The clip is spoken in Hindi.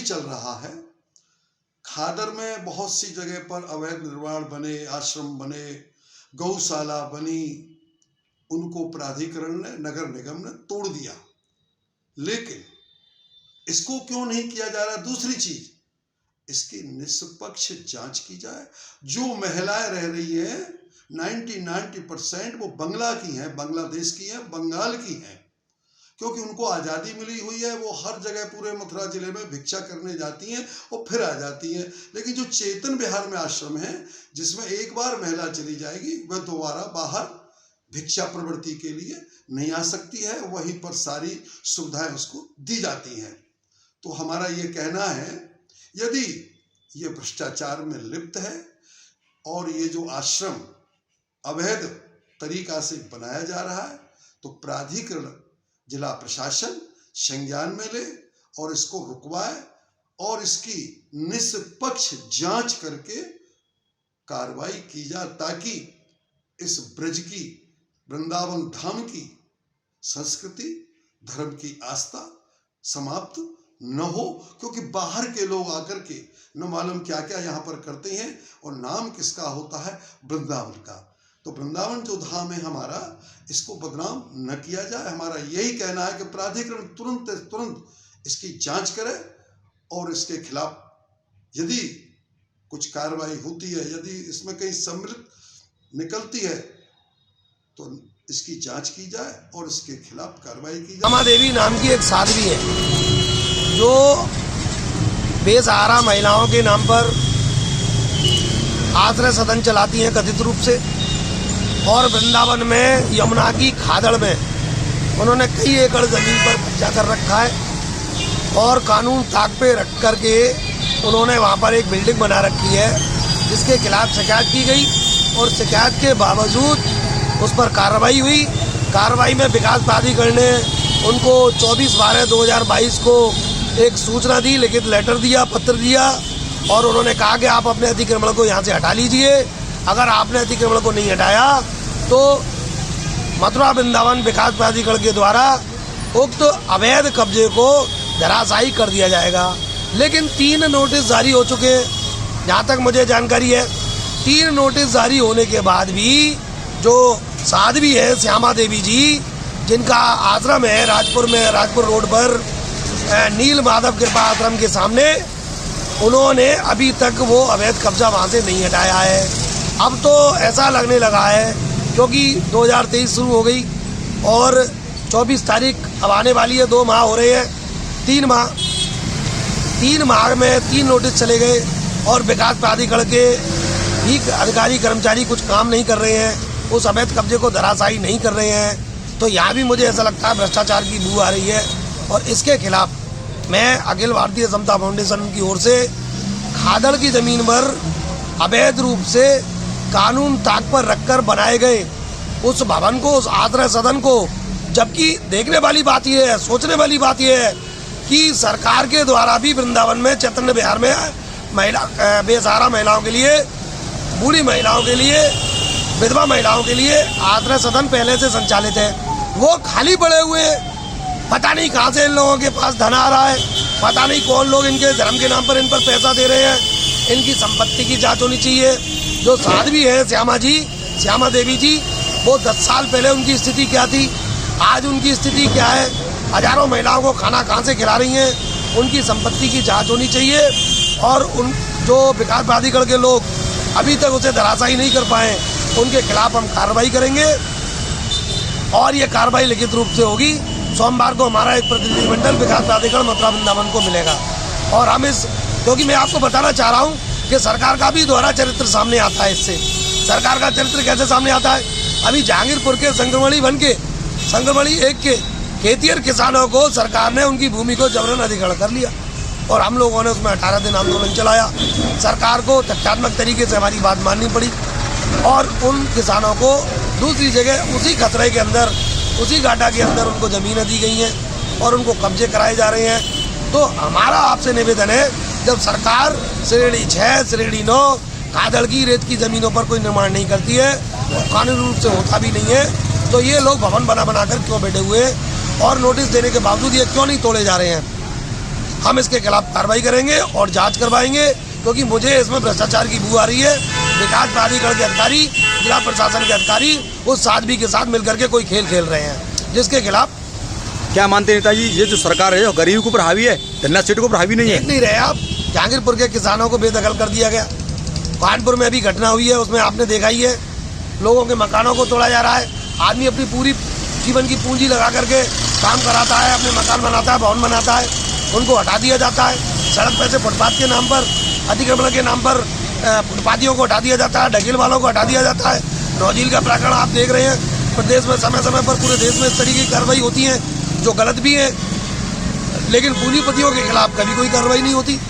चल रहा है। खादर में बहुत सी जगह पर अवैध निर्माण बने, आश्रम बने, गौशाला बनी, उनको प्राधिकरण ने, नगर निगम ने तोड़ दिया। लेकिन इसको क्यों नहीं किया जा रहा? दूसरी चीज, इसकी निष्पक्ष जांच की जाए। जो महिलाएं रह रही हैं 90% वो बंगला की हैं, बांग्लादेश की हैं, बंगाल की हैं, क्योंकि उनको आज़ादी मिली हुई है। वो हर जगह पूरे मथुरा जिले में भिक्षा करने जाती हैं और फिर आ जाती हैं। लेकिन जो चेतन विहार में आश्रम है, जिसमें एक बार महिला चली जाएगी वह दोबारा बाहर भिक्षा प्रवृत्ति के लिए नहीं आ सकती है, वहीं पर सारी सुविधाएं उसको दी जाती हैं। तो हमारा ये कहना है, यदि ये भ्रष्टाचार में लिप्त है और ये जो आश्रम अवैध तरीका से बनाया जा रहा है, तो प्राधिकरण, जिला प्रशासन संज्ञान में ले और इसको रुकवाए और इसकी निष्पक्ष जांच करके कार्रवाई की जाए, ताकि इस ब्रज की, वृंदावन धाम की संस्कृति, धर्म की आस्था समाप्त न हो। क्योंकि बाहर के लोग आकर के न मालूम क्या क्या यहाँ पर करते हैं, और नाम किसका होता है? वृंदावन का। तो वृंदावन जो धाम है हमारा, इसको बदनाम न किया जाए। हमारा यही कहना है कि प्राधिकरण तुरंत इसकी जांच करे और इसके खिलाफ यदि कुछ कार्रवाई होती है, यदि इसमें कहीं सम्मिलित निकलती है, तो इसकी जांच की जाए और इसके खिलाफ कार्रवाई की जाए। रमा देवी नाम की एक साध्वी है जो बेसहारा महिलाओं के नाम पर आश्रय सदन चलाती हैं कथित रूप से, और वृंदावन में यमुना की खादड़ में उन्होंने कई एकड़ जमीन पर कब्जा कर रखा है और कानून ताक पे रख करके उन्होंने वहाँ पर एक बिल्डिंग बना रखी है, जिसके खिलाफ शिकायत की गई और शिकायत के बावजूद उस पर कार्रवाई हुई। कार्रवाई में विकास प्राधिकरण ने उनको 24/12/2022 को एक सूचना दी, लिखित लेटर दिया, पत्र दिया, और उन्होंने कहा कि आप अपने अतिक्रमण को यहाँ से हटा लीजिए। अगर आपने अतिक्रमण को नहीं हटाया तो मथुरा वृंदावन विकास प्राधिकरण के द्वारा उक्त अवैध कब्जे को धराशायी कर दिया जाएगा। लेकिन 3 नोटिस जारी हो चुके हैं, जहाँ तक मुझे जानकारी है। 3 नोटिस जारी होने के बाद भी जो साध्वी है श्यामा देवी जी, जिनका आश्रम है राजपुर में, राजपुर रोड पर नील माधव कृपा आश्रम के सामने, उन्होंने अभी तक वो अवैध कब्जा वहाँ से नहीं हटाया है। अब तो ऐसा लगने लगा है, क्योंकि 2023 शुरू हो गई और 24 तारीख अब आने वाली है, 2 माह हो रहे हैं, 3 माह में 3 नोटिस चले गए और विकास प्राधिकरण के भी अधिकारी कर्मचारी कुछ काम नहीं कर रहे हैं, उस अवैध कब्जे को धराशायी नहीं कर रहे हैं। तो यहाँ भी मुझे ऐसा लगता है भ्रष्टाचार की बू आ रही है, और इसके खिलाफ मैं अखिल भारतीय समता फाउंडेशन की ओर से खादड़ की ज़मीन पर अवैध रूप से कानून ताक पर रखकर बनाए गए उस भवन को, उस आश्रय सदन को, जबकि देखने वाली बात यह है, सोचने वाली बात यह है कि सरकार के द्वारा भी वृंदावन में, चैतन्य विहार में बेसहारा महिलाओं के लिए, बूढ़ी महिलाओं के लिए, विधवा महिलाओं के लिए आश्रय सदन पहले से संचालित है। वो खाली पड़े हुए, पता नहीं कहाँ से इन लोगों के पास धन आ रहा है, पता नहीं कौन लोग इनके धर्म के नाम पर इन पर पैसा दे रहे हैं। इनकी संपत्ति की जांच होनी चाहिए। जो साध्वी है श्यामा देवी जी, वो 10 साल पहले उनकी स्थिति क्या थी, आज उनकी स्थिति क्या है, हजारों महिलाओं को खाना कहाँ से खिला रही हैं, उनकी संपत्ति की जांच होनी चाहिए। और उन जो विकास प्राधिकरण के लोग अभी तक उसे धराशायी नहीं कर पाए, उनके खिलाफ हम कार्रवाई करेंगे, और ये कार्रवाई लिखित रूप से होगी। सोमवार को हमारा एक प्रतिनिधिमंडल विकास प्राधिकरण मथुरा वृंदावन को मिलेगा, और हम क्योंकि मैं आपको बताना चाह रहा हूँ कि सरकार का भी दोहरा चरित्र सामने आता है। इससे सरकार का चरित्र कैसे सामने आता है? अभी जहांगीरपुर के संक्रमणी 1 के खेतिहर किसानों को सरकार ने उनकी भूमि को जबरन अधिग्रहण कर लिया, और हम लोगों ने उसमें 18 दिन आंदोलन चलाया। सरकार को तथ्यात्मक तरीके से हमारी बात माननी पड़ी, और उन किसानों को दूसरी जगह उसी खतरे के अंदर, उसी घाटा के अंदर उनको ज़मीनें दी गई हैं और उनको कब्जे कराए जा रहे हैं। तो हमारा आपसे निवेदन है, जब सरकार श्रेणी 6, श्रेणी 9 खादड़ की, रेत की ज़मीनों पर कोई निर्माण नहीं करती है और कानूनी रूप से होता भी नहीं है, तो ये लोग भवन बना कर क्यों बैठे हुए, और नोटिस देने के बावजूद ये क्यों नहीं तोड़े जा रहे हैं? हम इसके खिलाफ कार्रवाई करेंगे और जांच करवाएंगे, क्योंकि मुझे इसमें भ्रष्टाचार की बू आ रही है। विकास प्राधिकरण के अधिकारी, जिला प्रशासन के अधिकारी उस साध्वी के साथ मिलकर के कोई खेल खेल रहे हैं, जिसके खिलाफ क्या मानते हैं नेताजी, ये जो सरकार है गरीब के ऊपर हावी है, धन्ना सेठ के ऊपर हावी नहीं है? देख नहीं रहे आप, जहांगीरपुर के किसानों को बेदखल कर दिया गया। कानपुर में अभी घटना हुई है, उसमें आपने देखा ही है, लोगों के मकानों को तोड़ा जा रहा है। आदमी अपनी पूरी जीवन की पूंजी लगा करके काम कराता है, अपने मकान बनाता है, भवन बनाता है, उनको हटा दिया जाता है। सड़क पर से फुटपाथ के नाम पर, अतिक्रमण के नाम पर फुटपाथियों को हटा दिया जाता है, ढकेल वालों को हटा दिया जाता है। नौझील का प्रकरण आप देख रहे हैं, प्रदेश में समय समय पर पूरे देश में इस तरीके की कार्रवाई होती है जो गलत भी है, लेकिन पूंजीपतियों के खिलाफ कभी कोई कार्रवाई नहीं होती।